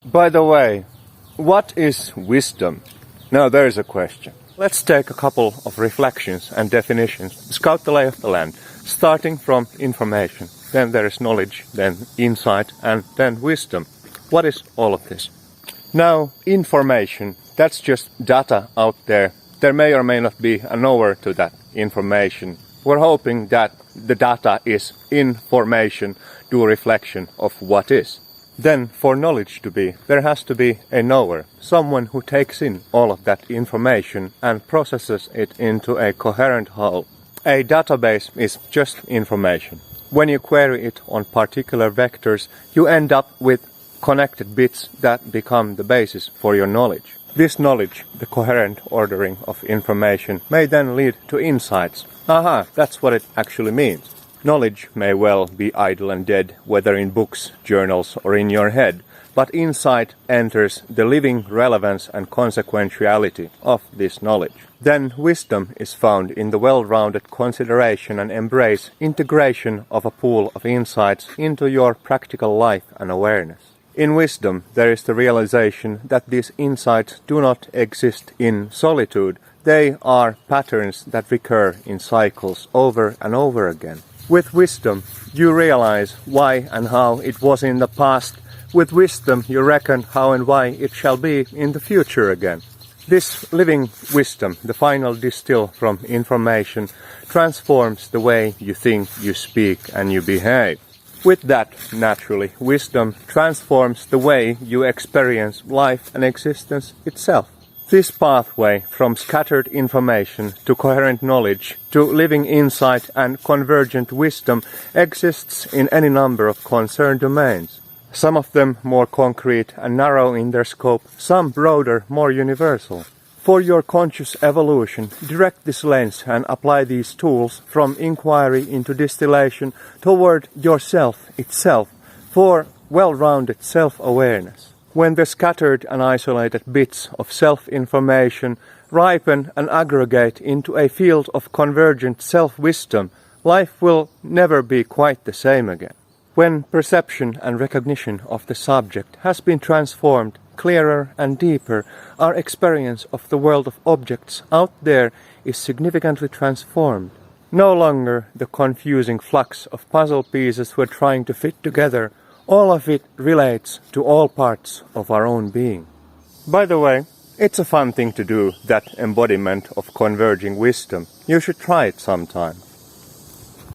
By the way, what is wisdom? Now there's a question. Let's take a couple of reflections and definitions, scout the lay of the land, starting from information. Then there is knowledge, then insight, and then wisdom. What is all of this? Now, information, that's just data out there. There may or may not be a knower to that information. We're hoping that the data is information, do a reflection of what is. Then, for knowledge to be, there has to be a knower, someone who takes in all of that information and processes it into a coherent whole. A database is just information. When you query it on particular vectors, you end up with connected bits that become the basis for your knowledge. This knowledge, the coherent ordering of information, may then lead to insights. Aha, that's what it actually means. Knowledge may well be idle and dead, whether in books, journals, or in your head, but insight enters the living relevance and consequentiality of this knowledge. Then wisdom is found in the well-rounded consideration and embrace integration of a pool of insights into your practical life and awareness. In wisdom, there is the realization that these insights do not exist in solitude. They are patterns that recur in cycles over and over again. With wisdom, you realize why and how it was in the past. With wisdom, you reckon how and why it shall be in the future again. This living wisdom, the final distill from information, transforms the way you think, you speak, and you behave. With that, naturally, wisdom transforms the way you experience life and existence itself. This pathway from scattered information to coherent knowledge to living insight and convergent wisdom exists in any number of concerned domains. Some of them more concrete and narrow in their scope, some broader, more universal. For your conscious evolution, direct this lens and apply these tools from inquiry into distillation toward yourself itself for well-rounded self-awareness. When the scattered and isolated bits of self-information ripen and aggregate into a field of convergent self-wisdom, life will never be quite the same again. When perception and recognition of the subject has been transformed clearer and deeper, our experience of the world of objects out there is significantly transformed. No longer the confusing flux of puzzle pieces we're trying to fit together. All of it relates to all parts of our own being. By the way, it's a fun thing to do, that embodiment of converging wisdom. You should try it sometime.